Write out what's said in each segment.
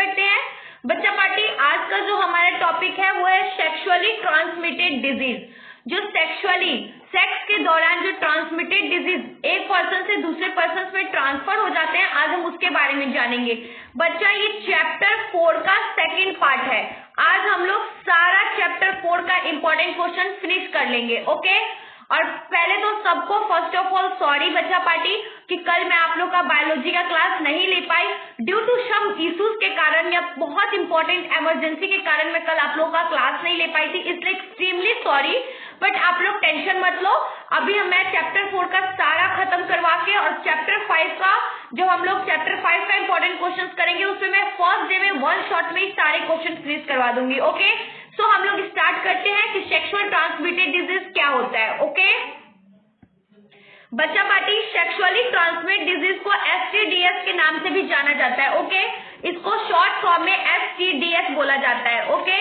करते हैं। बच्चा पार्टी आज का जो हमारा टॉपिक है वो है सेक्सुअली ट्रांसमिटेड डिजीज। जो सेक्सुअली सेक्स के दौरान जो ट्रांसमिटेड डिजीज एक पर्सन से दूसरे पर्सन में ट्रांसफर हो जाते हैं, आज हम उसके बारे में जानेंगे। बच्चा ये चैप्टर 4 का सेकंड पार्ट है। आज हम लोग सारा चैप्टर 4 का इंपॉर्टेंट क्वेश्चन फिनिश कर लेंगे। ओके, और पहले तो सबको फर्स्ट ऑफ ऑल सॉरी बच्चा पार्टी कि कल मैं आप लोग का बायोलॉजी का क्लास नहीं ले पाई ड्यू टू सम इश्यूज के कारण या बहुत इंपॉर्टेंट इमरजेंसी के कारण मैं कल आप लोग का क्लास नहीं ले पाई थी, इसलिए एक्सट्रीमली सॉरी। बट आप लोग टेंशन मत लो, अभी मैं चैप्टर 4 का सारा खत्म करवा के और चैप्टर 5 का जो हम लोग चैप्टर 5 का इंपॉर्टेंट क्वेश्चन करेंगे उसमें मैं फर्स्ट डे में वन शॉट में ही सारे क्वेश्चन फिनिश करवा दूंगी। ओके, सो हम लोग स्टार्ट करते हैं कि सेक्सुअल ट्रांसमिटेड डिजीज क्या होता है। ओके बच्चा पार्टी, सेक्सुअली ट्रांसमिटेड डिजीज को STDs के नाम से भी जाना जाता है। ओके, इसको शॉर्ट फॉर्म में STDs बोला जाता है। Okay,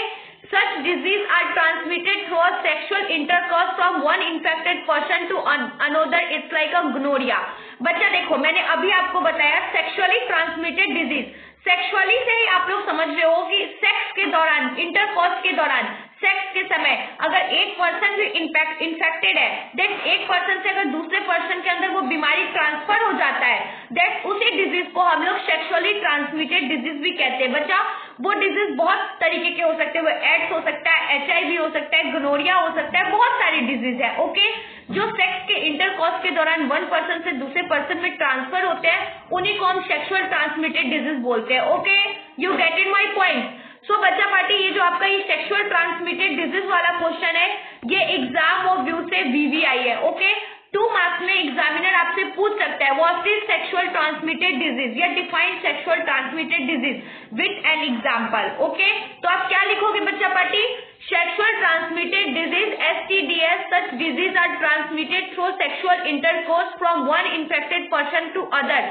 such disease are transmitted through a sexual intercourse from one infected person to another. It's like a gonorrhea. बच्चा देखो, मैंने अभी आपको बताया सेक्सुअली ट्रांसमिटेड डिजीज। सेक्सुअली से ही आप लोग समझ रहे हो कि सेक्स के दौरान, इंटरकोर्स के दौरान, सेक्स के समय अगर एक पर्सन भी इन्फेक्टेड है, दैट एक पर्सन से अगर दूसरे पर्सन के अंदर वो बीमारी ट्रांसफर हो जाता है, दैट उसी डिजीज को हम लोग सेक्सुअली ट्रांसमिटेड डिजीज भी कहते हैं। बच्चा वो डिजीज बहुत तरीके के हो सकते हैं, वो एड्स हो सकता है, HIV हो सकता है, गोनोरिया हो सकता है, बहुत सारी डिजीज है। ओके, जो सेक्स के इंटरकोर्स के दौरान वन पर्सन से दूसरे पर्सन में ट्रांसफर होते हैं उन्हीं को हम सेक्सुअल ट्रांसमिटेड डिजीज बोलते हैं। Okay, you get it my point. So बच्चा पार्टी, ये जो आपका ये सेक्सुअल ट्रांसमिटेड डिजीज वाला क्वेश्चन है ये एग्जाम ऑफ व्यू से VVI है। ओके, 2 मार्क्स में एग्जामिनर आपसे पूछ सकता है what is sexual transmitted disease या define sexual transmitted disease with an example. Okay, तो आप क्या लिखोगे बच्चा party? Sexual transmitted disease STDs, such disease are transmitted through sexual intercourse from one infected person to other.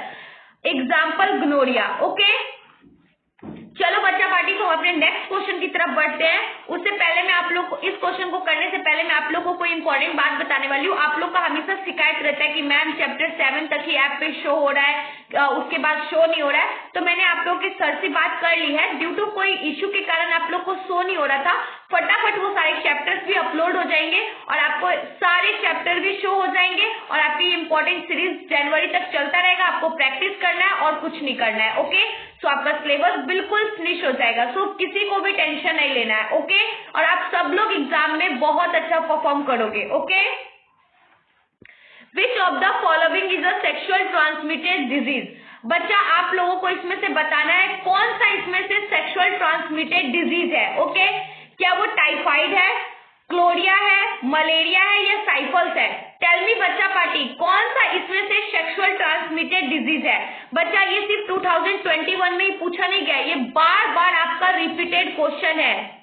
Example gonorrhea. Okay, चलो बच्चा party, तो अपने नेक्स्ट क्वेश्चन की तरफ बढ़ते हैं। उससे पहले मैं आप लोग को इस क्वेश्चन को करने से पहले मैं आप लोग को कोई इंपॉर्टेंट बात बताने वाली हूँ। आप लोग का हमेशा शिकायत रहता है कि मैम चैप्टर 7 तक ही ऐप पे शो हो रहा है, उसके बाद शो नहीं हो रहा है। तो मैंने आप लोग के सर से बात कर ली है, ड्यू टू कोई इश्यू के कारण आप लोग को शो नहीं हो रहा था, फटाफट वो सारे चैप्टर्स भी अपलोड हो जाएंगे और आपको सारे चैप्टर भी शो हो जाएंगे और आपकी इंपॉर्टेंट सीरीज जनवरी तक चलता रहेगा। आपको प्रैक्टिस करना है और कुछ नहीं करना है। ओके, सो आपका सिलेबस बिल्कुल फिनिश हो जाएगा, सो किसी को भी टेंशन नहीं लेना है। ओके, और आप सब लोग एग्जाम में बहुत अच्छा परफॉर्म करोगे। Okay, which of the following is a sexual transmitted disease? बच्चा आप लोगों को इसमें से बताना है कौन सा इसमें से सेक्सुअल ट्रांसमिटेड डिजीज है। ओके, क्या वो टाइफाइड है, क्लोरिया है, मलेरिया है या साइफल्स है? टेल मी बच्चा पार्टी, कौन सा इसमें से सेक्सुअल ट्रांसमिटेड डिजीज है? बच्चा ये सिर्फ 2021 में ही पूछा नहीं गया, ये बार बार आपका रिपीटेड क्वेश्चन है,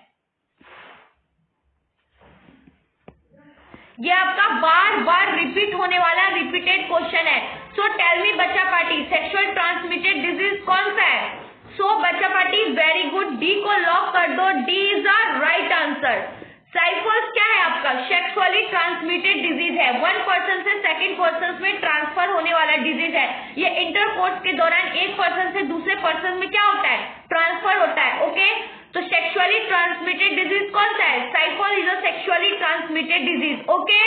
ये आपका बार बार रिपीट होने वाला रिपीटेड क्वेश्चन है। सो टेल मी बच्चा पार्टी, सेक्सुअल ट्रांसमिटेड डिजीज कौन सा है? सो बच्चा पार्टी वेरी गुड, डी को लॉक कर दो, D is the right answer. Syphilis क्या है आपका? सेक्सुअली ट्रांसमिटेड डिजीज है, वन पर्सन से सेकंड पर्सन में ट्रांसफर होने वाला डिजीज है। ये इंटरकोर्स के दौरान एक पर्सन से दूसरे पर्सन में क्या होता है? ट्रांसफर होता है। ओके, तो सेक्सुअली ट्रांसमिटेड डिजीज कौन सा है? Syphilis is a sexually transmitted disease. Okay,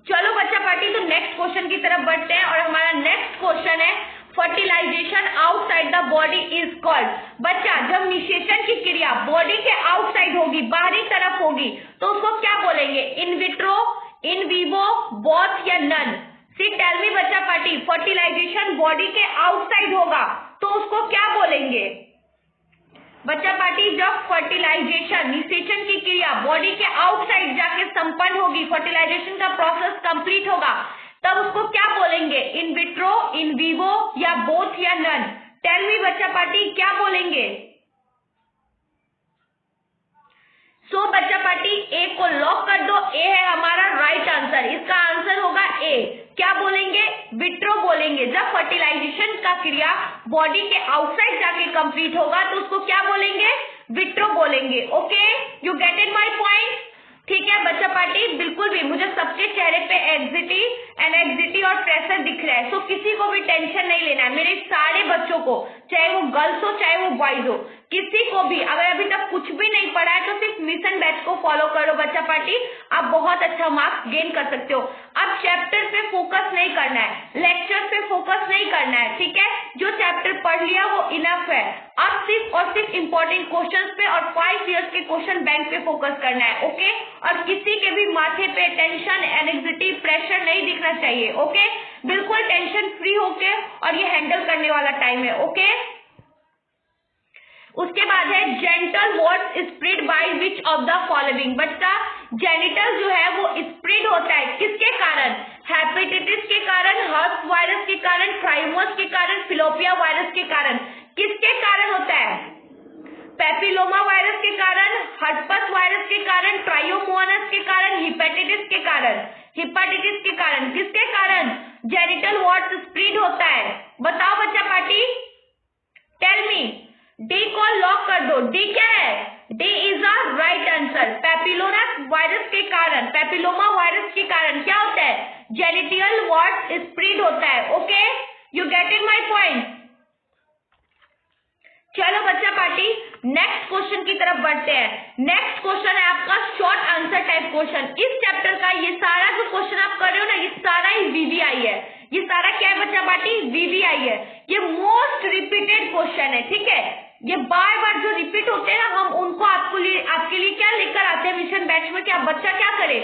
चलो बच्चा पार्टी, तो नेक्स्ट क्वेश्चन की तरफ बढ़ते हैं और हमारा नेक्स्ट क्वेश्चन है fertilization outside the body is called. बच्चा, जब निषेचन की क्रिया बॉडी के आउटसाइड होगी, बाहरी तरफ होगी, तो उसको क्या बोलेंगे? In vitro, in vivo, both या नन? सी टेल मी बच्चा पार्टी, फर्टिलाइजेशन बॉडी के आउटसाइड होगा तो उसको क्या बोलेंगे? बच्चा पार्टी, जब फर्टिलाइजेशन निषेचन की क्रिया बॉडी के आउटसाइड जाके संपन्न होगी, फर्टिलाइजेशन का प्रोसेस कंप्लीट होगा, तब उसको क्या बोलेंगे? इन विट्रो, इन विवो या बोथ या नन? टेल मी बच्चा पार्टी, क्या बोलेंगे? सो बच्चा पार्टी ए को लॉक कर दो, ए है हमारा राइट आंसर, इसका आंसर होगा ए। क्या बोलेंगे? विट्रो बोलेंगे। जब फर्टिलाइजेशन का क्रिया बॉडी के आउटसाइड जाके कंप्लीट होगा तो उसको क्या बोलेंगे? विट्रो बोलेंगे। Okay, you get it my point? ठीक है बच्चा पार्टी, बिल्कुल भी मुझे सबके चेहरे पे एंग्जाइटी और प्रेशर दिख रहा है, सो किसी को भी टेंशन नहीं लेना है। मेरे सारे बच्चों को, चाहे वो गर्ल्स हो चाहे वो बॉयज हो, किसी को भी अगर अभी तक कुछ भी नहीं पढ़ा है तो सिर्फ मिशन बैच को फॉलो करो बच्चा पार्टी, आप बहुत अच्छा मार्क्स गेन कर सकते हो। अब चैप्टर पे फोकस नहीं करना है, लेक्चर पे फोकस नहीं करना है, ठीक है। जो चैप्टर पढ़ लिया वो इनफ है। अब सिर्फ और सिर्फ इंपॉर्टेंट क्वेश्चंस पे और 5 इयर्स के क्वेश्चन बैंक पे फोकस करना है, ओके। और किसी के भी माथे पे टेंशन, एंग्जाइटी, प्रेशर नहीं दिखना चाहिए, ओके। बिल्कुल टेंशन फ्री होके और ये हैंडल करने वाला टाइम है, ओके। उसके बाद है genital wart spread by which of the following. बच्चा जेनिटल जो है वो स्प्रेड होता है किसके कारण? हेपेटाइटिस के कारण, हर्प्स वायरस के कारण, ट्राइमोस के कारण, फिलोपिया वायरस के कारण। किसके कारण होता है? पेपिलोमा वायरस के कारण, हर्पस वायरस के कारण, ट्रायोमोनास के कारण, हेपेटाइटिस के कारण। हेपेटाइटिस के कारण किसके कारण जेनिटल वॉर्ड स्प्रेड होता है? बताओ बच्चा पार्टी, टेल मी। डी को लॉक कर दो। डी क्या है? D is a right answer. Papilloma virus के कारण, पेपिलोमा वायरस के कारण क्या होता है? जेनिटल वॉर्ड स्प्रेड होता है, okay. You getting my point? चलो बच्चा पार्टी नेक्स्ट क्वेश्चन की तरफ बढ़ते हैं। नेक्स्ट क्वेश्चन है आपका शॉर्ट आंसर टाइप क्वेश्चन। इस चैप्टर का ये सारा जो क्वेश्चन आप कर रहे हो ना, ये सारा ही वीवीआई है। ये सारा क्या है बच्चा पार्टी? वीवीआई है। ये मोस्ट रिपीटेड क्वेश्चन है, ठीक है। ये बार बार जो रिपीट होते हैं ना, हम उनको आपके लिए क्या लेकर आते हैं मिशन बैच में, कि आप बच्चा क्या करे,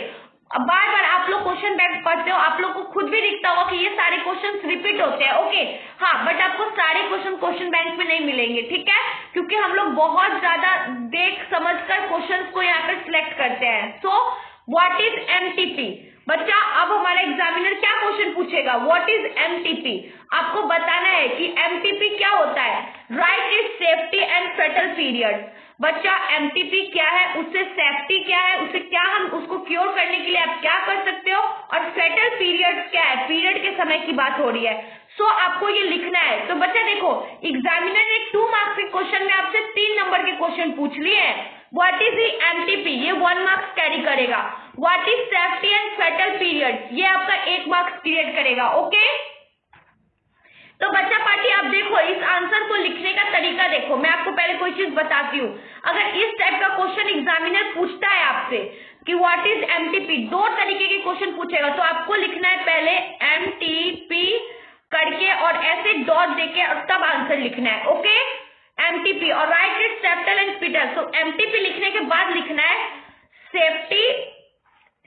बार बार आप लोग क्वेश्चन बैंक पढ़ते हो, आप लोग को खुद भी दिखता होगा कि ये सारे क्वेश्चन रिपीट होते हैं, ओके। हाँ, बट आपको सारे क्वेश्चन बैंक में नहीं मिलेंगे, ठीक है, क्योंकि हम लोग बहुत ज्यादा देख समझकर क्वेश्चन को यहाँ पर सिलेक्ट करते हैं। So what is MTP? बच्चा अब हमारा एग्जामिनर क्या क्वेश्चन पूछेगा? What is MTP? आपको बताना है कि एमटीपी क्या होता है। Right is safety and फेटल period. बच्चा एमटीपी क्या है, उससे सेफ्टी क्या है, उससे क्या हम उसको क्योर करने के लिए आप क्या कर सकते हो, और फेटल पीरियड क्या है, पीरियड के समय की बात हो रही है। सो आपको ये लिखना है। तो बच्चा देखो, एग्जामिनर ने 2 मार्क्स के क्वेश्चन में आपसे 3 नंबर के क्वेश्चन पूछ लिए हैं। What is MTP? ये 1 मार्क्स कैरी करेगा। What is safety and फेटल period? ये आपका 1 मार्क्स क्रिएट करेगा, ओके। तो बच्चा पार्टी आप देखो, इस आंसर को लिखने का तरीका देखो। मैं आपको पहले कोई चीज बताती हूँ। अगर इस टाइप का क्वेश्चन एग्जामिनर पूछता है आपसे कि व्हाट इज एमटीपी, 2 तरीके के क्वेश्चन पूछेगा, तो आपको लिखना है पहले एमटीपी करके और ऐसे डॉट देके और तब आंसर लिखना है, ओके। एमटीपी और राइट इट सेफ्टल एंड फेटल। सो एमटीपी लिखने के बाद लिखना है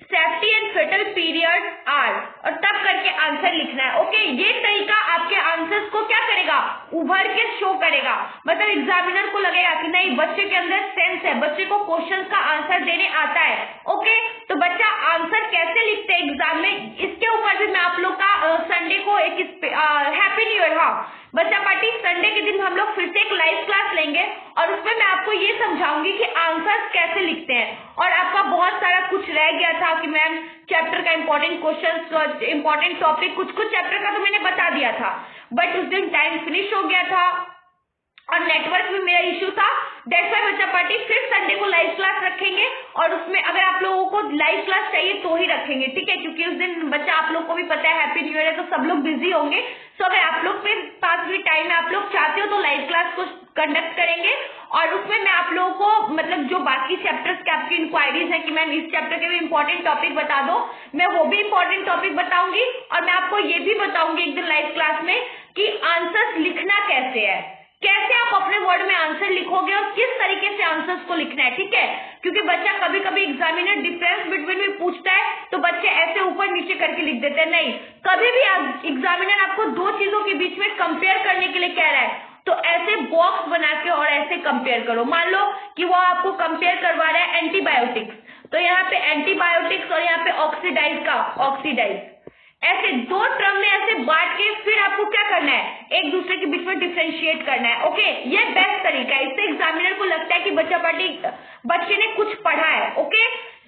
सेफ्टी एंड फेटल पीरियड आर, और तब करके आंसर लिखना है, ओके। ये तरीका आपके आंसर्स को क्या करेगा? उभर के शो करेगा। मतलब एग्जामिनर को लगेगा कि नहीं, बच्चे के अंदर सेंस है, बच्चे को क्वेश्चंस का आंसर देने आता है, ओके। तो बच्चा आंसर कैसे लिखते हैं एग्जाम में, इसके ऊपर भी मैं आप लोग का संडे को एक हैप्पी न्यू ईयर। हाँ बच्चा पार्टी, संडे के दिन हम लोग फिर से एक लाइव क्लास लेंगे और उसमें मैं आपको ये समझाऊंगी कि आंसर्स कैसे लिखते हैं। और आपका बहुत सारा कुछ रह गया था कि मैम चैप्टर का इंपॉर्टेंट क्वेश्चन, इंपॉर्टेंट टॉपिक, कुछ चैप्टर का तो मैंने बता दिया था, बट उस दिन टाइम फिनिश हो गया था और नेटवर्क में मेरा इश्यू था। दैट्स व्हाई बच्चा पार्टी फिर संडे को लाइव क्लास रखेंगे और उसमें अगर आप लोगों को लाइव क्लास चाहिए तो ही रखेंगे, ठीक है, क्योंकि उस दिन बच्चा आप लोग को भी पता है हैप्पी न्यू ईयर है तो सब लोग बिजी होंगे। सो अगर आप लोग के पास भी टाइम है, आप लोग चाहते हो तो लाइव क्लास को कंडक्ट करेंगे और उसमें मैं आप लोगों को मतलब जो बाकी चैप्टर्स के आपकी इंक्वायरीज है कि मैम इस चैप्टर के भी इंपॉर्टेंट टॉपिक बता दो, मैं वो भी इंपॉर्टेंट टॉपिक बताऊंगी और मैं आपको ये भी बताऊंगी एक दिन लाइव क्लास में कि आंसर्स लिखना कैसे है, कैसे आप अपने वर्ड में आंसर लिखोगे और किस तरीके से आंसर्स को लिखना है, ठीक है। क्योंकि बच्चा कभी कभी एग्जामिनर डिफरेंस बिटवीन में पूछता है तो बच्चे ऐसे ऊपर नीचे करके लिख देते हैं। नहीं, कभी भी एग्जामिनर आपको 2 चीजों के बीच में कंपेयर करने के लिए कह रहा है तो ऐसे बॉक्स बना के और ऐसे कंपेयर करो। मान लो कि वो आपको कंपेयर करवा रहा है एंटीबायोटिक्स, तो यहाँ पे एंटीबायोटिक्स और यहाँ पे ऑक्सीडाइज, ऐसे 2 टर्म में ऐसे बांट के फिर आपको क्या करना है, एक दूसरे के बीच में डिफरेंशिएट करना है, ओके। ये बेस्ट तरीका है, इससे एग्जामिनर को लगता है कि बच्चे ने कुछ पढ़ा है, ओके।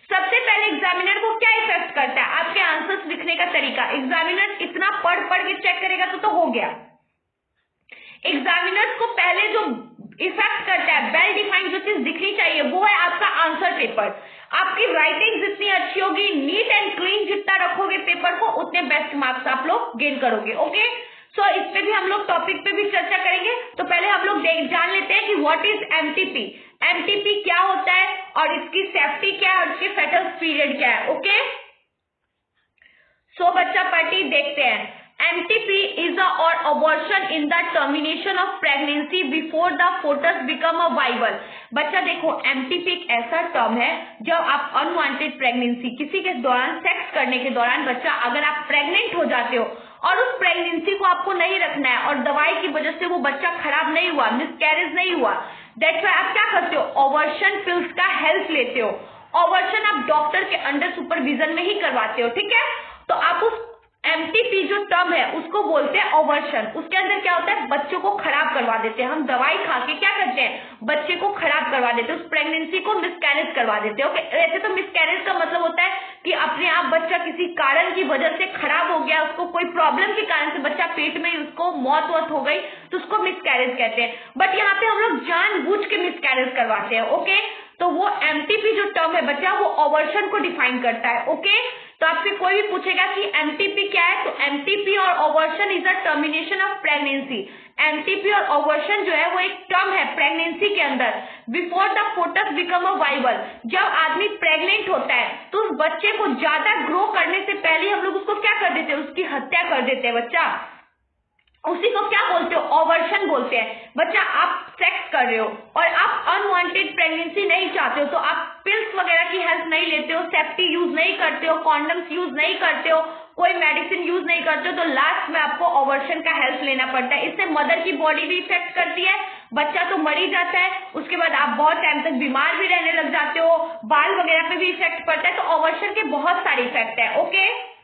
सबसे पहले एग्जामिनर को क्या इफेक्ट करता है, आपके आंसर्स लिखने का तरीका। एग्जामिनर इतना पढ़ के चेक करेगा तो हो गया। एग्जामिनर्स को पहले जो इफेक्ट करता है, वेल डिफाइंड जो चीज दिखनी चाहिए वो है आपका आंसर पेपर। आपकी राइटिंग जितनी अच्छी होगी, नीट एंड क्लीन जितना रखोगे पेपर को, उतने बेस्ट मार्क्स आप लोग गेन करोगे। ओके, सो इस पे भी हम लोग टॉपिक पे भी चर्चा करेंगे। तो पहले हम लोग जान लेते हैं कि व्हाट इज एमटीपी। एमटीपी क्या होता है और इसकी सेफ्टी क्या है और इसकी फेटल पीरियड क्या है। ओके, सो बच्चा पार्टी देखते हैं। MTP is or abortion in the termination of pregnancy before the fetus become a viable। बच्चा देखो, MTP एक ऐसा टर्म है जब आप अनवांटेड प्रेगनेंसी किसी के दौरान सेक्स करने के दौरान बच्चा अगर आप प्रेग्नेंट हो जाते हो और उस प्रेगनेंसी को आपको नहीं रखना है और दवाई की वजह से वो बच्चा खराब नहीं हुआ, मिसकैरेज नहीं हुआ, दैट्स व्हाई आप क्या करते हो, ऑवर्शन पिल्स का हेल्प लेते हो। ऑवर्शन आप डॉक्टर के अंडर सुपरविजन में ही करवाते हो, ठीक है। तो आप उस MTP जो टर्म है उसको बोलते हैं ऑवर्शन। उसके अंदर क्या होता है, बच्चों को खराब करवा देते हैं। हम दवाई खा के क्या करते हैं, बच्चे को खराब करवा देते हैं, उस प्रेगनेंसी को मिसकैरेज करवा देते हैं। ओके, वैसे तो मिसकैरेज का मतलब होता है कि अपने आप बच्चा किसी कारण की वजह से खराब हो गया, उसको कोई प्रॉब्लम के कारण से बच्चा पेट में उसको मौत हो गई, तो उसको मिसकैरेज कहते हैं। बट यहाँ पे हम लोग जानबूझ के मिसकैरेज करवाते हैं। ओके, तो वो MTP जो टर्म है बच्चा वो ऑवर्शन को डिफाइन करता है। ओके, तो आपसे कोई भी पूछेगा कि MTP क्या है, तो MTP और abortion is a termination of pregnancy. MTP और ऑवर्शन जो है वो एक टर्म है प्रेगनेंसी के अंदर, before the foetus become a viable. जब आदमी प्रेग्नेंट होता है तो उस बच्चे को ज्यादा ग्रो करने से पहले हम लोग उसको क्या कर देते हैं, उसकी हत्या कर देते हैं बच्चा। उसी को क्या बोलते हो, ऑवर्शन बोलते हैं। बच्चा आप सेक्स कर रहे हो और आप अनवांटेड प्रेगनेंसी नहीं चाहते हो, तो आप पिल्स वगैरह की हेल्प नहीं लेते हो, सेफ्टी यूज नहीं करते हो, कॉन्डम्स यूज नहीं करते हो, कोई मेडिसिन यूज नहीं करते हो, तो लास्ट में आपको ऑवर्शन का हेल्प लेना पड़ता है। इससे मदर की बॉडी भी इफेक्ट करती है, बच्चा तो मर ही जाता है, उसके बाद आप बहुत टाइम तक बीमार भी रहने लग जाते हो, बाल वगैरह पे भी इफेक्ट पड़ता है। तो ऑवर्शन के बहुत सारे इफेक्ट है। Okay,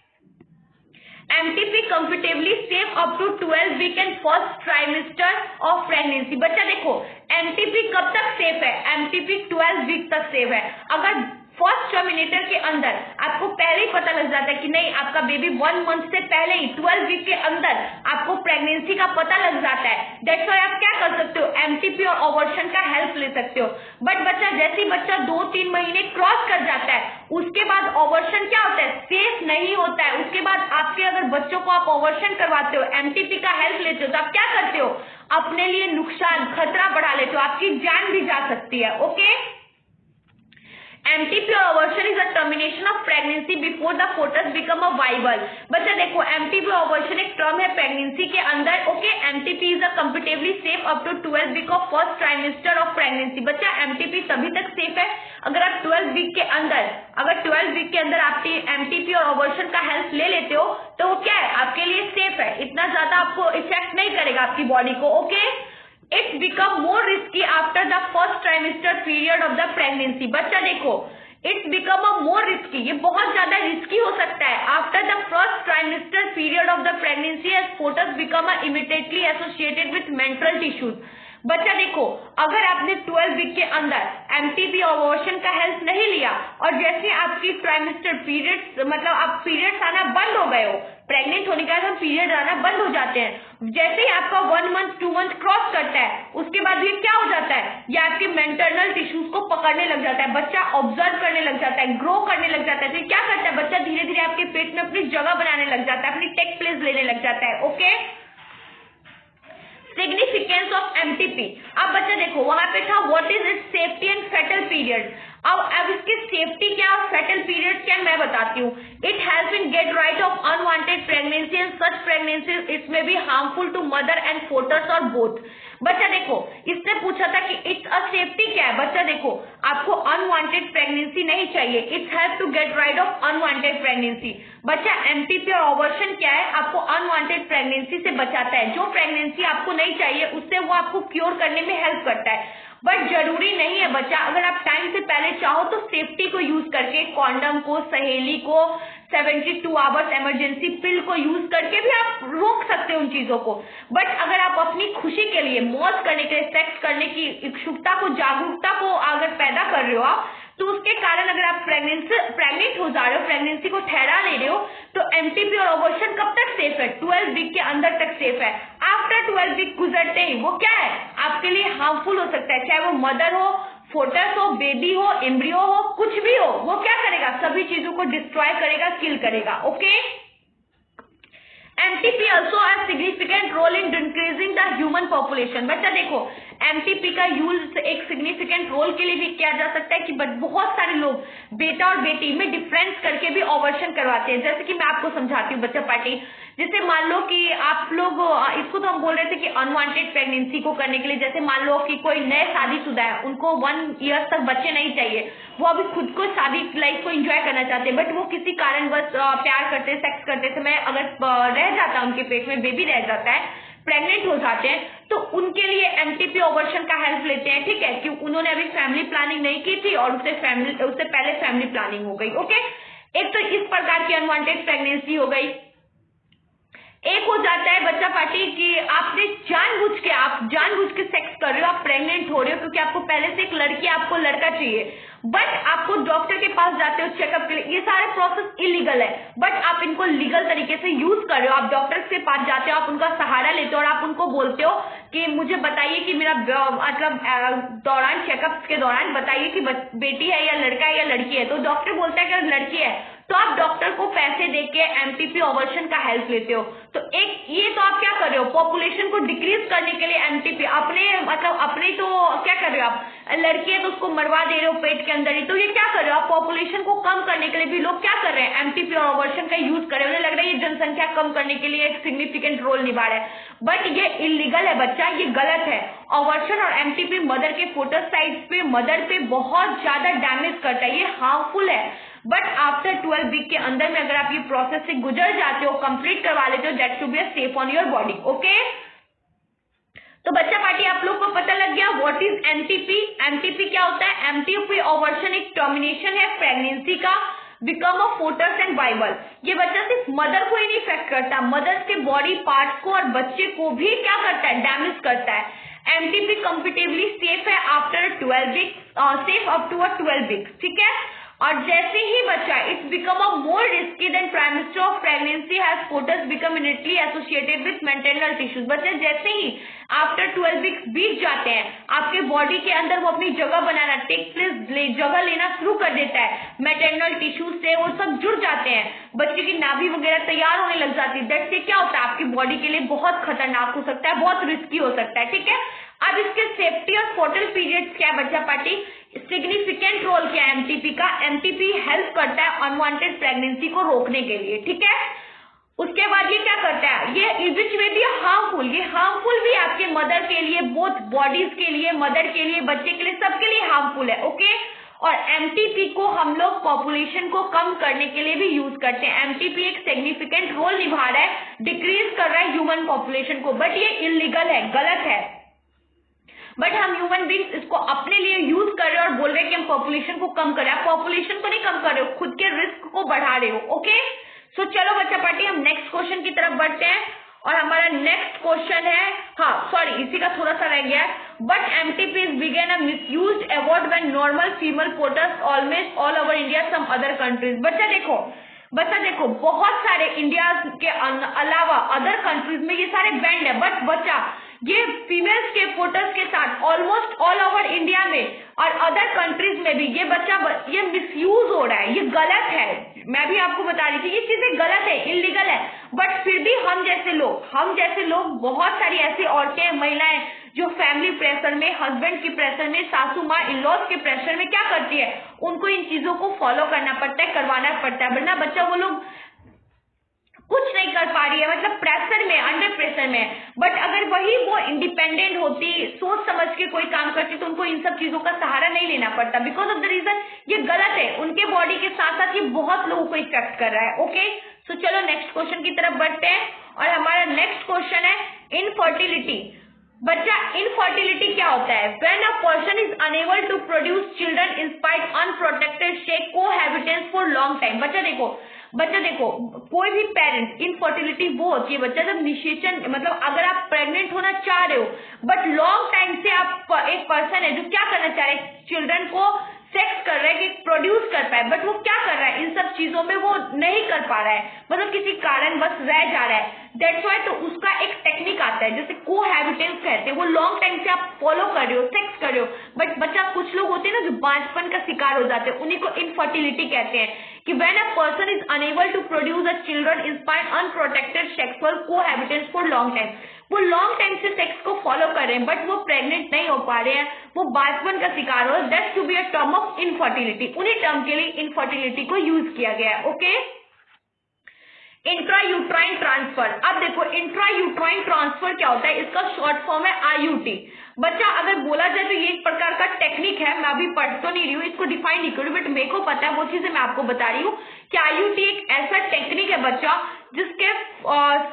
MTP comfortably safe up to 12 week and first trimester of pregnancy. बच्चा देखो, MTP कब तक सेफ है, MTP 12 वीक तक सेफ है। अगर फर्स्ट टर्मिनेटर के अंदर आपको पहले ही पता लग जाता है कि नहीं, आपका बेबी 1 मंथ से पहले ही 12 वीक के अंदर आपको प्रेगनेंसी का पता लग जाता है, दैट्स व्हाई आप क्या कर सकते हो, MTP और ऑवर्शन का हेल्प ले सकते हो। बट बच्चा जैसे ही बच्चा 2-3 महीने क्रॉस कर जाता है उसके बाद ऑवर्शन क्या होता है, सेफ नहीं होता है। उसके बाद आपके अगर बच्चों को आप ऑवर्शन करवाते हो, MTP का हेल्प लेते हो, तो आप क्या करते हो, अपने लिए नुकसान खतरा बढ़ा लेते हो, आपकी जान भी जा सकती है। ओके, MTP और abortion is a termination of pregnancy before the foetus become a viable. बच्चा देखो, MTP और ऑवर्शन एक टर्म है प्रेगनेंसी के अंदर। Okay, MTP is a comfortably safe up to 12 week of first trimester of pregnancy. बच्चा MTP तभी तक सेफ है अगर आप 12 वीक के अंदर, आप MTP और ऑवर्शन का हेल्प ले लेते हो, तो वो क्या है, आपके लिए सेफ है, इतना ज्यादा आपको इफेक्ट नहीं करेगा आपकी बॉडी को। Okay, it's become more risky after the first trimester period of the pregnancy. बच्चा देखो, it's become a more risky, ये बहुत ज्यादा रिस्की हो सकता है after the first trimester period of the pregnancy as foetus become immediately associated with mental tissues. बच्चा देखो, अगर आपने 12 वीक के अंदर MTP और ऑवर्शन का हेल्प नहीं लिया और जैसे आपकी ट्राइमेस्टर पीरियड्स, मतलब आप पीरियड्स आना बंद हो गए हो, प्रेग्नेंट होने के बाद हम पीरियड आना बंद हो जाते हैं, जैसे ही आपका 1 मंथ 2 मंथ क्रॉस करता है उसके बाद ये क्या हो जाता है, ये आपके मेंटरनल टिश्यूज को पकड़ने लग जाता है, बच्चा ऑब्जर्व करने लग जाता है, ग्रो करने लग जाता है। तो क्या करता है, बच्चा धीरे धीरे आपके पेट में अपनी जगह बनाने लग जाता है, अपनी टेक प्लेस लेने लग जाता है। Okay, significance of MTP। अब बच्चा देखो, वहां पे था what is its safety and फेटल period. अब इसकी सेफ्टी क्या और फेटल पीरियड क्या मैं बताती हूँ। It help in get right of unwanted pregnancy and such pregnancy it may be harmful to mother and foetus और बोथ। बच्चा देखो, इसने पूछा था कि इट्स अ सेफ्टी क्या है। बच्चा देखो, आपको अनवांटेड प्रेगनेंसी नहीं चाहिए, it's help to get ride of unwanted pregnancy. बच्चा MTP और ऑवर्शन क्या है, आपको अनवांटेड प्रेगनेंसी से बचाता है, जो प्रेगनेंसी आपको नहीं चाहिए उससे वो आपको क्योर करने में हेल्प करता है। बट जरूरी नहीं है बच्चा, अगर आप टाइम से पहले चाहो तो सेफ्टी को यूज करके, कॉन्डम को, सहेली को, 72 आवर्स इमरजेंसी पिल को यूज करके भी आप रोक सकते हो उन चीजों को। बट अगर आप अपनी खुशी के लिए, मौज करने के लिए, सेक्स करने की इच्छुकता को, जागरूकता को अगर पैदा कर रहे हो आप, तो उसके कारण अगर आप प्रेग्नेंट हो जा रहे हो, प्रेगनेंसी को ठहरा ले रहे हो, तो MTP और ऑवर्शन कब तक सेफ है, 12 वीक के अंदर तक सेफ है। आफ्टर 12 वीक गुजरते ही वो क्या है, आपके लिए हार्मफुल हो सकता है, चाहे वो मदर हो, फोटस हो, बेबी हो, एम्ब्रियो हो, कुछ भी हो, वो क्या करेगा, सभी चीजों को डिस्ट्रॉय करेगा, किल करेगा। Okay, MTP also has significant role in increasing the human population। बच्चा देखो, MTP का यूज एक सिग्निफिकेंट रोल के लिए भी किया जा सकता है कि बहुत सारे लोग बेटा और बेटी में डिफरेंस करके भी ऑवर्शन करवाते हैं। जैसे कि मैं आपको समझाती हूँ बच्चा पार्टी, जैसे मान लो कि आप लोग, इसको तो हम बोल रहे थे कि अनवांटेड प्रेगनेंसी को करने के लिए, जैसे मान लो कि कोई नए शादीशुदा है, उनको 1 ईयर तक बच्चे नहीं चाहिए, वो अभी खुद को शादी लाइफ को एंजॉय करना चाहते हैं, बट वो किसी कारणवश प्यार करते, सेक्स करते समय अगर रह जाता है, उनके पेट में बेबी रह जाता है, प्रेग्नेंट हो जाते हैं, तो उनके लिए MTP ऑवर्शन का हेल्प लेते हैं। ठीक है, कि उन्होंने अभी फैमिली प्लानिंग नहीं की थी और उससे पहले फैमिली प्लानिंग हो गई। ओके, एक तो इस प्रकार की अनवांटेड प्रेगनेंसी हो गई। एक हो जाता है बच्चा पार्टी कि आपने जानबूझ के सेक्स कर रहे हो, आप प्रेग्नेंट हो रहे हो क्योंकि आपको पहले से एक लड़की, आपको लड़का चाहिए, बट आपको डॉक्टर के पास जाते हो चेकअप के लिए, ये सारे प्रोसेस इलीगल है, बट आप इनको लीगल तरीके से यूज कर रहे हो। आप डॉक्टर के पास जाते हो, आप उनका सहारा लेते हो और आप उनको बोलते हो कि मुझे बताइए कि मेरा मतलब दौरान चेकअप के दौरान बताइए कि बेटी है या लड़का है या लड़की है। तो डॉक्टर बोलता है कि अगर लड़की है तो आप डॉक्टर को पैसे देके MTP ऑवर्शन का हेल्प लेते हो। तो एक ये तो आप क्या कर रहे हो, पॉपुलेशन को डिक्रीज करने के लिए MTP अपने तो क्या कर रहे हो आप, लड़की है तो उसको मरवा दे रहे हो पेट के अंदर ही, तो ये क्या कर रहे हो आप, पॉपुलेशन को कम करने के लिए भी लोग क्या कर रहे हैं, MTP और ऑवर्शन का यूज कर रहे हैं। उन्हें लग रहा है ये जनसंख्या कम करने के लिए एक सिग्निफिकेंट रोल निभा रहा है, बट ये इलीगल है बच्चा, ये गलत है। ऑवर्शन और MTP मदर के फोटोसाइट्स पे, मदर पे बहुत ज्यादा डैमेज करता है, ये हार्मफुल है। बट आफ्टर 12 वीक के अंदर में अगर आप ये प्रोसेस से गुजर जाते हो, कंप्लीट करवा लेते हो, that should be safe on your body. Okay, तो बच्चा पार्टी आप लोग को पता लग गया व्हाट इज MTP। MTP क्या होता है, MTP ऑवर्शन एक टर्मिनेशन है प्रेगनेंसी का, बिकम अ फोटस एंड वाइवल। ये बच्चा सिर्फ मदर को ही नहीं इफेक्ट करता, मदर के बॉडी पार्ट्स को और बच्चे को भी क्या करता है, डैमेज करता है। MTP कंपेटिबली सेफ है after 12 week, safe up to 12 week. ठीक है, और जैसे ही बच्चा it's become a more risky then trimester of pregnancy has foetus become intimately associated with maternal tissues. बच्चे जैसे ही आफ्टर 12 वीक्स बीत जाते हैं, आपके बॉडी के अंदर वो अपनी जगह बनाना जगह लेना शुरू कर देता है, मेटरनल टिश्यूज से वो सब जुड़ जाते हैं, बच्चे की नाभि वगैरह तैयार होने लग जाती है। दैट से क्या होता है, आपकी बॉडी के लिए बहुत खतरनाक हो सकता है, बहुत रिस्की हो सकता है। ठीक है, अब इसके सेफ्टी और फोटल पीरियड्स क्या है बच्चा पार्टी, सिग्निफिकेंट रोल क्या है MTP का। MTP हेल्प करता है अनवांटेड प्रेगनेंसी को रोकने के लिए। ठीक है, उसके बाद ये क्या करता है, ये विच में भी हार्मफुल, ये हार्मफुल भी आपके मदर के लिए, बोथ बॉडीज के लिए, मदर के लिए, बच्चे के लिए, सबके लिए हार्मफुल है। ओके, और MTP को हम लोग पॉपुलेशन को कम करने के लिए भी यूज करते हैं। MTP एक सिग्निफिकेंट रोल निभा रहा है, डिक्रीज कर रहा है ह्यूमन पॉपुलेशन को, बट ये इलीगल है, गलत है। बट हम ह्यूमन बींग्स इसको अपने लिए यूज कर रहे हो और बोल रहे हैं कि हम पॉपुलेशन को कम कर रहे हैं। आप पॉपुलेशन को नहीं कम कर रहे हो, खुद के रिस्क को बढ़ा रहे हो। ओके, सो चलो बच्चा पार्टी हम नेक्स्ट क्वेश्चन की तरफ बढ़ते हैं, और हमारा नेक्स्ट क्वेश्चन है, हाँ सॉरी इसी का थोड़ा सा रह गया, बट MTP इज बिगेन a misused award when normal female foetus almost all over India some other countries. बच्चा देखो बहुत सारे इंडिया के अलावा अदर कंट्रीज में ये सारे बैंड है, बट बच्चा ये फीमेल्स के फोटोस के साथ ऑलमोस्ट ऑल ओवर इंडिया में और अदर कंट्रीज में भी ये मिसयूज हो रहा है, ये गलत है। मैं भी आपको बता रही थी ये चीजें गलत है, इलीगल है, बट फिर भी हम जैसे लोग बहुत सारी ऐसी औरतें, महिलाएं जो फैमिली प्रेशर में, हस्बैंड की प्रेशर में, सासू माँ, इन-लॉज के प्रेशर में क्या करती है, उनको इन चीजों को फॉलो करना पड़ता है, करवाना पड़ता है, वरना बच्चा वो लोग कुछ नहीं कर पा रही है, मतलब प्रेशर में, अंडर प्रेशर में। बट अगर वही वो इंडिपेंडेंट होती, सोच समझ के कोई काम करती, तो उनको इन सब चीजों का सहारा नहीं लेना पड़ता। बिकॉज ऑफ द रीजन ये गलत है, उनके बॉडी के साथ साथ ये बहुत लोगों को इफेक्ट कर रहा है। ओके, सो चलो नेक्स्ट क्वेश्चन की तरफ बढ़ते हैं, और हमारा नेक्स्ट क्वेश्चन है इनफर्टिलिटी। बच्चा इनफर्टिलिटी क्या होता है, when a person is unable to produce children in spite unprotected stay cohabitation for long time. बच्चा देखो कोई भी पेरेंट, इनफर्टिलिटी वो होती है बच्चा जब निषेचन, मतलब अगर आप प्रेग्नेंट होना चाह रहे हो बट लॉन्ग टाइम से आप एक पर्सन है जो क्या करना चाह रहे हैं, चिल्ड्रन को सेक्स कर रहा है कि प्रोड्यूस कर पाए, बट वो क्या कर रहा है, इन सब चीजों में वो नहीं कर पा रहा है, मतलब किसी कारण बस रह जा रहा है। That's why. तो उसका एक टेक्निक आता है जैसे कोहैबिटेंस कहते हैं, वो लॉन्ग टाइम से आप फॉलो कर रहे हो, सेक्स कर रहे हो, बट बच्चा कुछ लोग होते हैं ना जो बांझपन का शिकार हो जाते हैं, उन्हीं को इनफर्टिलिटी कहते हैं कि when a person is unable to produce a children in spite unprotected sexual cohabitation for long time. वो लॉन्ग टाइम से सेक्स को फॉलो कर रहे हैं बट वो प्रेग्नेंट नहीं हो पा रहे हैं, वो बांझपन का शिकार हो, that's to be a term of infertility. उन्हीं टर्म के लिए इनफर्टिलिटी को यूज किया गया है। Okay, intrauterine transfer. अब देखो इंट्रायूट्राइन ट्रांसफर क्या होता है, इसका शॉर्ट फॉर्म है आईयूटी। बच्चा अगर बोला जाए तो ये एक प्रकार का टेक्निक है, मैं अभी पढ़ तो नहीं रही हूँ, इसको डिफाइन नहीं करूँ, बट मेरे को पता है वो चीजें मैं आपको बता रही हूँ कि आईयूटी एक ऐसा टेक्निक है बच्चा जिसके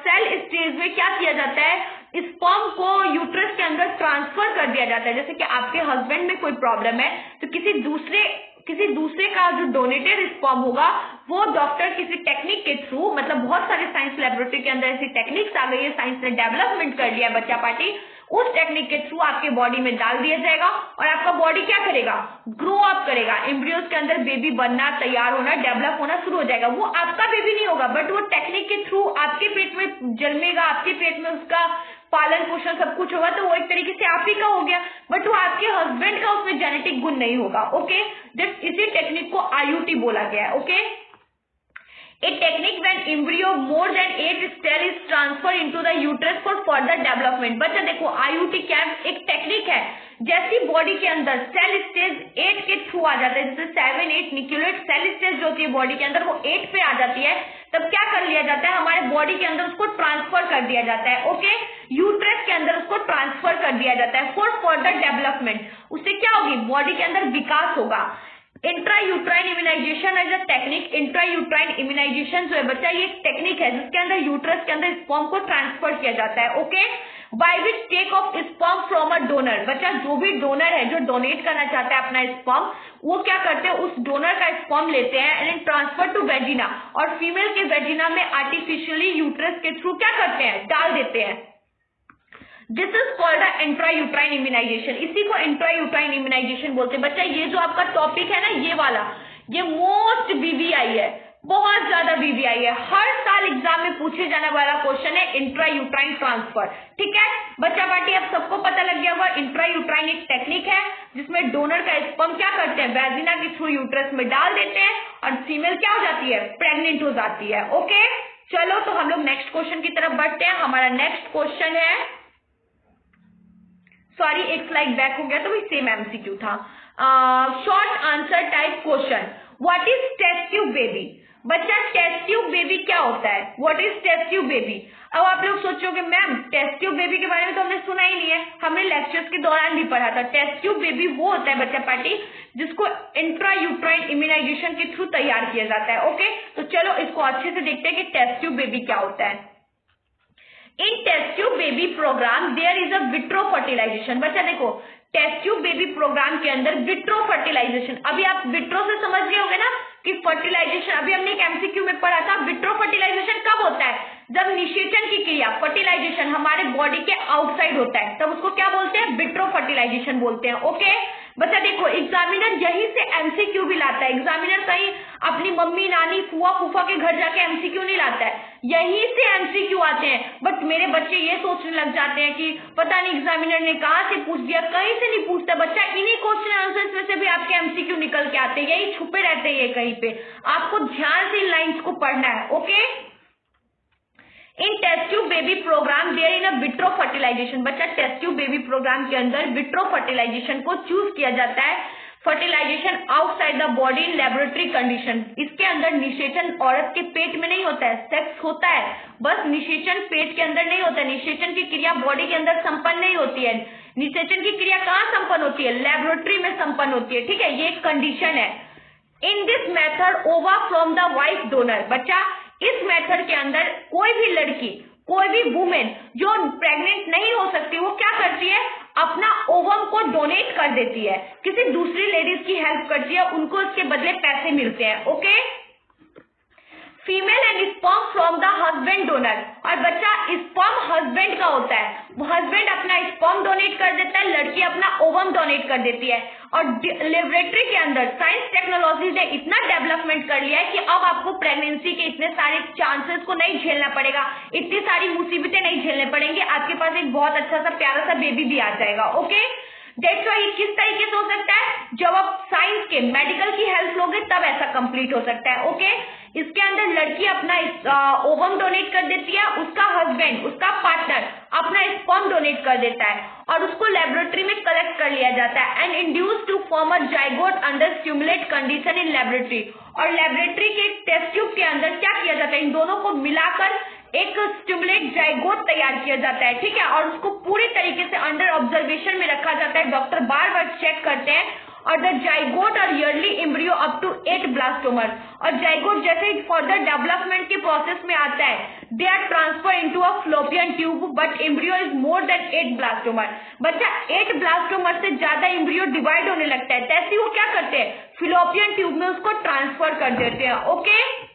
सेल स्टेज में क्या किया जाता है, स्पर्म को यूट्रस के अंदर ट्रांसफर कर दिया जाता है। जैसे कि आपके हस्बैंड में कोई प्रॉब्लम है तो किसी दूसरे का जो डोनेटेड स्पर्म होगा वो डॉक्टर किसी टेक्निक के थ्रू, मतलब बहुत सारे साइंस लेबोरेटरी के अंदर ऐसी टेक्निक्स आ गई है, साइंस ने डेवलपमेंट कर लिया है बच्चा पार्टी, उस टेक्निक के थ्रू आपके बॉडी में डाल दिया जाएगा और आपका बॉडी क्या करेगा, ग्रो अप करेगा, एम्ब्रियोज के अंदर बेबी बनना, तैयार होना, डेवलप होना शुरू हो जाएगा। वो आपका बेबी नहीं होगा बट वो टेक्निक के थ्रू आपके पेट में जन्मेगा, आपके पेट में उसका पालन पोषण सब कुछ होगा, तो वो एक तरीके से आप ही का हो गया, बट वो आपके हस्बैंड का उसमें जेनेटिक गुण नहीं होगा। ओके, जस्ट इसी टेक्निक को आईयूटी बोला गया है। Okay, a technique when embryo more than 8 cell is transferred into the uterus for further development। बच्चा देखो आईयूटी क्या एक टेक्निक है, जैसी बॉडी के अंदर सेल स्टेज 8 के थ्रू आ जाता है, जैसे 7, 8 न्यूक्लियोइड सेल स्टेज जो होती है बॉडी के अंदर वो 8 पे आ जाती है, तब क्या कर लिया जाता है, हमारे बॉडी के अंदर उसको ट्रांसफर कर दिया जाता है। ओके, यूट्रस के अंदर उसको ट्रांसफर कर दिया जाता है फॉर फर्दर डेवलपमेंट। उससे क्या होगी, बॉडी के अंदर विकास होगा। Intrauterine immunization as a technique, intrauterine immunization जो है बच्चा ये एक टेक्निक है जिसके अंदर यूट्रस के अंदर स्पर्म को ट्रांसफर किया जाता है। Okay, by which take of sperm from a donor. बच्चा जो भी डोनर है जो डोनेट करना चाहता है अपना स्पर्म, वो क्या करते हैं, उस डोनर का स्पर्म लेते हैं एंड ट्रांसफर टू वेजिना, और फीमेल के वेजिना में आर्टिफिशियली यूट्रस के थ्रू क्या करते हैं, डाल देते हैं। This is called intrauterine immunization. इसी को इंट्रायूट्राइन इम्यूनाइजेशन बोलते हैं। बच्चा ये जो आपका टॉपिक है ना, ये वाला, ये मोस्ट बीबीआई है, बहुत ज्यादा बीबीआई है, हर साल एग्जाम में पूछे जाने वाला क्वेश्चन है इंट्रायूट्राइन ट्रांसफर। ठीक है बच्चा पार्टी, अब सबको पता लग गया होगा इंट्रायूट्राइन एक टेक्निक है जिसमें डोनर का स्पर्म क्या करते हैं, वेजिना के थ्रू यूट्रस में डाल देते हैं और फीमेल क्या हो जाती है, प्रेग्नेंट हो जाती है। ओके, चलो तो हम लोग नेक्स्ट क्वेश्चन की तरफ बढ़ते हैं। हमारा नेक्स्ट क्वेश्चन है, सॉरी एक स्लाइड बैक हो गया तो भी सेम एमसीक्यू था। Short answer type question, what is test tube baby. बच्चा टेस्ट ट्यूब बेबी क्या होता है, what is test tube baby. अब आप लोग सोचोगे मैम टेस्ट ट्यूब बेबी के बारे में तो हमने सुना ही नहीं है, हमने लेक्चर्स के दौरान भी पढ़ा था। टेस्ट ट्यूब बेबी वो होता है बच्चा पार्टी जिसको इंट्रायूट्राइन इम्यूनाइजेशन के थ्रू तैयार किया जाता है। ओके, तो चलो इसको अच्छे से देखते हैं कि टेस्ट ट्यूब बेबी क्या होता है। In test tube baby programme there is a vitro fertilisation. बच्चा देखो टेस्ट ट्यूब बेबी प्रोग्राम के अंदर विट्रो फर्टिलाइजेशन, अभी आप विट्रो से समझ गए होंगे ना कि फर्टिलाइजेशन, अभी हमने एक एमसीक्यू में पढ़ा था। विट्रो फर्टिलाइजेशन कब होता है, जब निषेचन की क्रिया, फर्टिलाइजेशन हमारे बॉडी के आउटसाइड होता है, तब उसको क्या बोलते हैं, विट्रो फर्टिलाइजेशन बोलते हैं। ओके बच्चा देखो एग्जामिनर यहीं से एमसीक्यू भी लाता है, एग्जामिनर कहीं अपनी मम्मी नानी फुआ फूफा के घर जाके एमसीक्यू नहीं लाता है, यहीं से एमसीक्यू आते हैं। बट मेरे बच्चे ये सोचने लग जाते हैं कि पता नहीं एग्जामिनर ने कहां से पूछ दिया, कहीं से नहीं पूछता बच्चा, इन्हीं क्वेश्चन आंसर्स में से भी आपके एमसीक्यू निकल के आते हैं, यही छुपे रहते हैं कहीं पे, आपको ध्यान से इन लाइन्स को पढ़ना है। Okay, in test tube baby programme there in a vitro fertilisation. बच्चा टेस्ट ट्यूब बेबी प्रोग्राम के अंदर विट्रो फर्टिलाइजेशन को चूज किया जाता है, fertilization outside the body in laboratory condition. इसके अंदर निषेचन औरत के पेट में नहीं होता है, सेक्स होता है, बस निषेचन पेट के अंदर नहीं होता है, निषेचन की क्रिया बॉडी के अंदर संपन्न नहीं होती है। निषेचन की क्रिया कहाँ संपन्न होती है, लेबोरेटरी में संपन्न होती है। ठीक है, ये एक कंडीशन है। इन दिस मेथड ओवा फ्रॉम द वाइफ डोनर। बच्चा इस मेथड के अंदर कोई भी लड़की, कोई भी वुमेन जो प्रेग्नेंट नहीं हो सकती, वो क्या करती है, अपना ओवम को डोनेट कर देती है, किसी दूसरी लेडीज की हेल्प करती है, उनको इसके बदले पैसे मिलते हैं। Okay, female and sperm from the husband donor. और बच्चा स्पर्म हस्बैंड का होता है, हस्बैंड अपना स्पर्म डोनेट कर देता है, लड़की अपना ओवम डोनेट कर देती है। और लेबोरेटरी के अंदर साइंस टेक्नोलॉजी ने इतना डेवलपमेंट कर लिया है कि अब आपको प्रेगनेंसी के इतने सारे चांसेस को नहीं झेलना पड़ेगा, इतनी सारी मुसीबतें नहीं झेलने पड़ेंगे, आपके पास एक बहुत अच्छा सा प्यारा सा बेबी भी आ जाएगा। ओके, दैट्स व्हाई किस तरीके से हो सकता है, जब आप साइंस के मेडिकल की हेल्प लोगे तब ऐसा कंप्लीट हो सकता है। ओके, इसके अंदर लड़की अपना ओवम डोनेट कर देती है, उसका हस्बैंड, उसका पार्टनर अपना स्पर्म डोनेट कर देता है और उसको लेबोरेटरी में कलेक्ट कर लिया जाता है and induce to form a zygote under stimulate condition in laboratory. और लेबोरेटरी के टेस्ट ट्यूब के अंदर क्या किया जाता है, इन दोनों को मिलाकर एक स्टिमुलेट जाइगोट तैयार किया जाता है, ठीक है, और उसको पूरी तरीके से अंडर ऑब्जर्वेशन में रखा जाता है। डॉक्टर बार बार चेक करते हैं और द जाइगोट और early embryo up to 8 blastomere. और जाइगोट जैसे फर्दर डेवलपमेंट के प्रोसेस में आता है, they are transfer into a fallopian tube but embryo is more than 8 blastomere. बच्चा 8 ब्लास्टोमर से ज्यादा एम्ब्रियो डिवाइड होने लगता है, तैसे वो क्या करते हैं, फ्लोपियन ट्यूब में उसको ट्रांसफर कर देते हैं। Okay,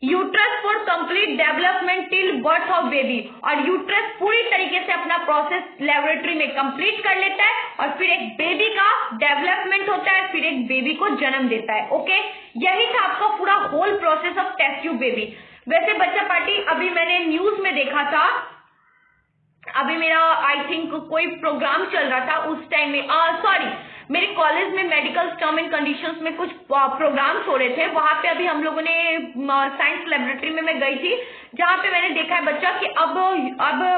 uterus for complete development till birth of baby. और यूट्रस पूरी तरीके से अपना प्रोसेस लेबोरेटरी में कंप्लीट कर लेता है और फिर एक बेबी का डेवलपमेंट होता है, फिर एक बेबी को जन्म देता है। ओके, यही था आपका पूरा whole process of test tube baby. वैसे बच्चा पार्टी, अभी मैंने न्यूज में देखा था, अभी मेरा आई थिंक कोई प्रोग्राम चल रहा था उस टाइम में, सॉरी मेरे कॉलेज में मेडिकल टर्म एंड कंडीशंस में कुछ प्रोग्राम्स हो रहे थे, वहां पे अभी हम लोगों ने साइंस लेबोरेटरी में मैं गई थी, जहां पे मैंने देखा है बच्चा कि अब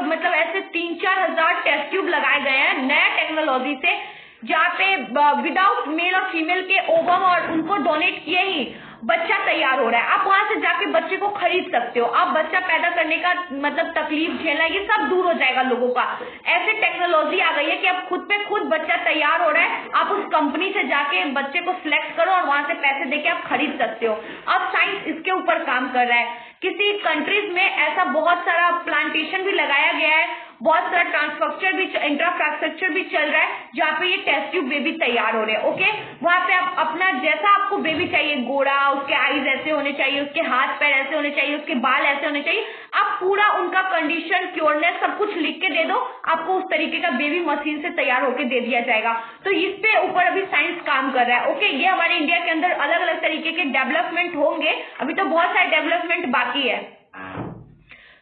मतलब ऐसे 3-4 हजार टेस्ट ट्यूब लगाए गए हैं नया टेक्नोलॉजी से, जहाँ पे विदाउट मेल और फीमेल के ओवम और उनको डोनेट किए ही बच्चा तैयार हो रहा है। आप वहां से जाके बच्चे को खरीद सकते हो, आप बच्चा पैदा करने का मतलब तकलीफ झेलना ये सब दूर हो जाएगा लोगों का। ऐसे टेक्नोलॉजी आ गई है कि अब खुद पे खुद बच्चा तैयार हो रहा है, आप उस कंपनी से जाके बच्चे को सिलेक्ट करो और वहां से पैसे देके आप खरीद सकते हो। अब साइंस इसके ऊपर काम कर रहा है। किसी कंट्रीज में ऐसा बहुत सारा प्लांटेशन भी लगाया गया है, बहुत सारा ट्रांसस्ट्रक्चर भी, इंफ्रास्ट्रक्चर भी चल रहा है जहाँ पे ये टेस्ट ट्यूब बेबी तैयार हो रहे हैं। ओके, वहां पे आप अपना जैसा आपको बेबी चाहिए, गोरा, उसके आईज ऐसे होने चाहिए, उसके हाथ पैर ऐसे होने चाहिए, उसके बाल ऐसे होने चाहिए, आप पूरा उनका कंडीशन, क्योरनेस सब कुछ लिख के दे दो, आपको उस तरीके का बेबी मशीन से तैयार होकर दे दिया जाएगा। तो इस पे ऊपर अभी साइंस काम कर रहा है। ओके, ये हमारे इंडिया के अंदर अलग अलग तरीके के डेवलपमेंट होंगे, अभी तो बहुत सारे डेवलपमेंट बाकी है।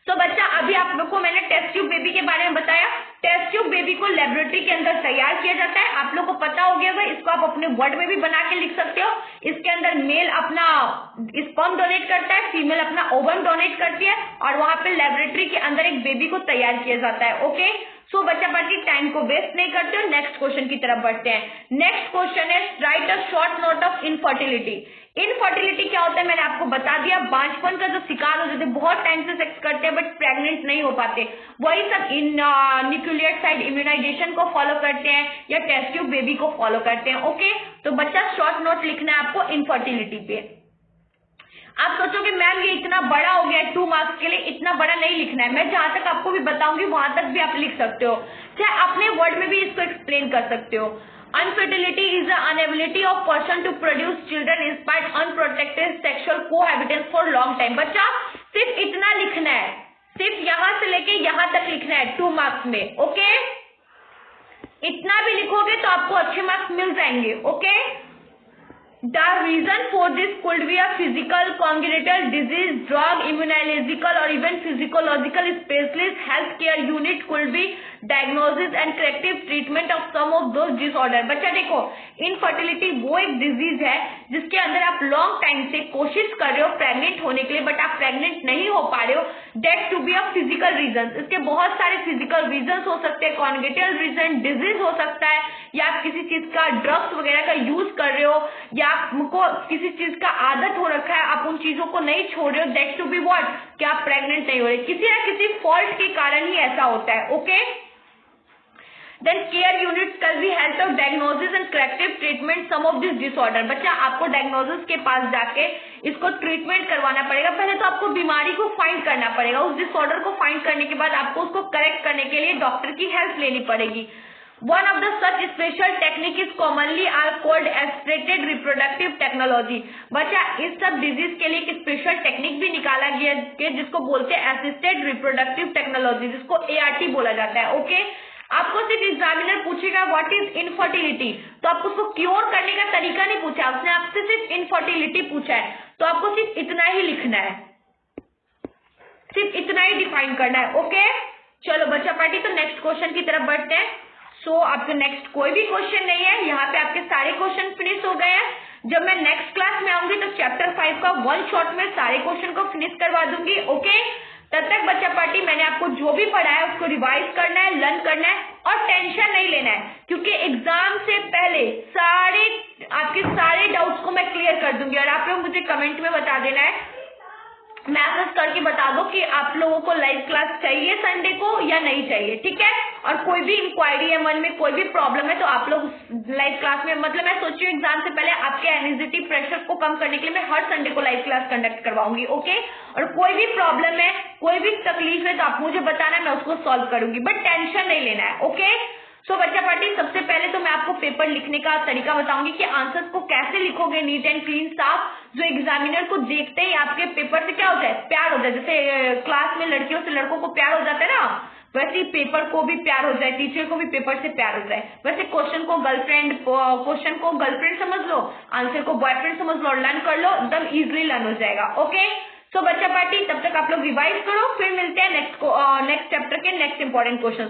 तो बच्चा, अभी आप लोग को मैंने टेस्ट ट्यूब बेबी के बारे में बताया। टेस्ट ट्यूब बेबी को लेबोरेटरी के अंदर तैयार किया जाता है, आप लोग को पता हो गया होगा, इसको आप अपने वर्ड में भी बना के लिख सकते हो। इसके अंदर मेल अपना स्पर्म डोनेट करता है, फीमेल अपना ओवम डोनेट करती है और वहां पे लेबोरेटरी के अंदर एक बेबी को तैयार किया जाता है। ओके, सो बच्चा पार्टी टाइम को वेस्ट नहीं करते हो, नेक्स्ट क्वेश्चन की तरफ बढ़ते हैं। नेक्स्ट क्वेश्चन है, right a short note of infertility. Infertility क्या होता है मैंने आपको बता दिया, बांझपन का जो शिकार हो जाते हैं, बहुत टाइम से सेक्स करते हैं बट प्रेग्नेंट नहीं हो पाते, वही सब इन न्यूक्लियोसाइड इम्यूनाइजेशन को फॉलो करते हैं या टेस्ट ट्यूब बेबी को फॉलो करते हैं। ओके, तो बच्चा शॉर्ट नोट लिखना है आपको इनफर्टिलिटी पे। आप सोचोगे मैम ये इतना बड़ा हो गया 2 मार्क्स के लिए, इतना बड़ा नहीं लिखना है, मैं जहां तक आपको भी बताऊंगी वहां तक भी आप लिख सकते हो, चाहे अपने वर्ड में भी इसको एक्सप्लेन कर सकते हो। Infertility is the inability of person to produce children despite unprotected sexual cohabitance for long time। बच्चा सिर्फ इतना लिखना है, सिर्फ यहां से लेके यहां तक लिखना है 2 मार्क्स में। ओके, इतना भी लिखोगे तो आपको अच्छे मार्क्स मिल जाएंगे। Okay, The reason for this could be a physical, congenital disease, drug, immunological or even physiological specialist healthcare unit could be diagnosis and corrective treatment of some of those disorder। बच्चा देखो, infertility वो एक disease है जिसके अंदर आप long time से कोशिश कर रहे हो प्रेग्नेंट होने के लिए बट आप प्रेग्नेंट नहीं हो पा रहे हो, that to be a physical reason. इसके बहुत सारे फिजिकल रीजन हो सकते हैं, कॉन्जेनिटल रीजन, डिजीज हो सकता है, या आप किसी चीज का ड्रग्स वगैरह का यूज कर रहे हो, या आपको किसी चीज का आदत हो रखा है, आप उन चीजों को नहीं छोड़ रहे हो, दैट टू बी व्हाट, कि आप प्रेग्नेंट नहीं हो रहे, किसी ना किसी फॉल्ट के कारण ही ऐसा होता है। Okay, then care units can be help of diagnosis and corrective treatment some of this disorder. बच्चा आपको डायग्नोसिस के पास जाके इसको ट्रीटमेंट करवाना पड़ेगा, पहले तो आपको बीमारी को फाइंड करना पड़ेगा, उस डिसऑर्डर को फाइंड करने के बाद आपको उसको करेक्ट करने के लिए डॉक्टर की हेल्प लेनी पड़ेगी। One of the such special technique is commonly are called assisted reproductive technology. बच्चा इस सब डिजीज के लिए एक स्पेशल टेक्निक भी निकाला गया है जिसको बोलते हैं एसिस्टेड रिप्रोडक्टिव टेक्नोलॉजी, जिसको ART बोला जाता है। ओके, आपको सिर्फ एग्जामिनर पूछेगा व्हाट इज इनफर्टिलिटी, तो आपको उसको क्योर करने का तरीका नहीं पूछा, उसने आपसे सिर्फ इनफर्टिलिटी पूछा है, तो आपको सिर्फ इतना ही लिखना है, सिर्फ इतना ही डिफाइन करना है। ओके, चलो बच्चा पार्टी, तो नेक्स्ट क्वेश्चन की तरफ बढ़ते हैं। सो आपके नेक्स्ट कोई भी क्वेश्चन नहीं है, यहाँ पे आपके सारे क्वेश्चन फिनिश हो गए हैं। जब मैं नेक्स्ट क्लास में आऊंगी तो चैप्टर 5 का वन शॉट में सारे क्वेश्चन को फिनिश करवा दूंगी। ओके, तब तक बच्चा पार्टी मैंने आपको जो भी पढ़ाया है उसको रिवाइज करना है, लर्न करना है और टेंशन नहीं लेना है, क्योंकि एग्जाम से पहले आपके सारे डाउट्स को मैं क्लियर कर दूंगी। और आप लोग मुझे कमेंट में बता देना है, मैसेज करके बता दो कि आप लोगों को लाइव क्लास चाहिए संडे को या नहीं चाहिए, ठीक है। और कोई भी इंक्वायरी है मन में, कोई भी प्रॉब्लम है, तो आप लोग लाइव क्लास में, मतलब मैं सोच रही हूँ एग्जाम से पहले आपके एंजाइटी प्रेशर को कम करने के लिए मैं हर संडे को लाइव क्लास कंडक्ट करवाऊंगी। ओके, और कोई भी प्रॉब्लम है, कोई भी तकलीफ है तो आप मुझे बताना, मैं उसको सॉल्व करूंगी, बट टेंशन नहीं लेना है। ओके, सो बच्चा पार्टी, सबसे पहले तो मैं आपको पेपर लिखने का तरीका बताऊंगी कि आंसर्स को कैसे लिखोगे नीट एंड क्लीन, साफ, जो एग्जामिनर को देखते ही आपके पेपर से क्या हो जाए, प्यार हो जाए। जैसे क्लास में लड़कियों से लड़कों को प्यार हो जाता है ना, वैसे ही पेपर को भी प्यार हो जाए, टीचर को भी पेपर से प्यार हो जाए। वैसे क्वेश्चन को गर्लफ्रेंड समझ लो, आंसर को बॉयफ्रेंड समझ लो और लर्न कर लो, एकदम इजिली लर्न हो जाएगा। ओके, सो बच्चा पार्टी, तब तक आप लोग रिवाइज करो, फिर मिलते हैं नेक्स्ट चैप्टर के नेक्स्ट इंपॉर्टेंट क्वेश्चन।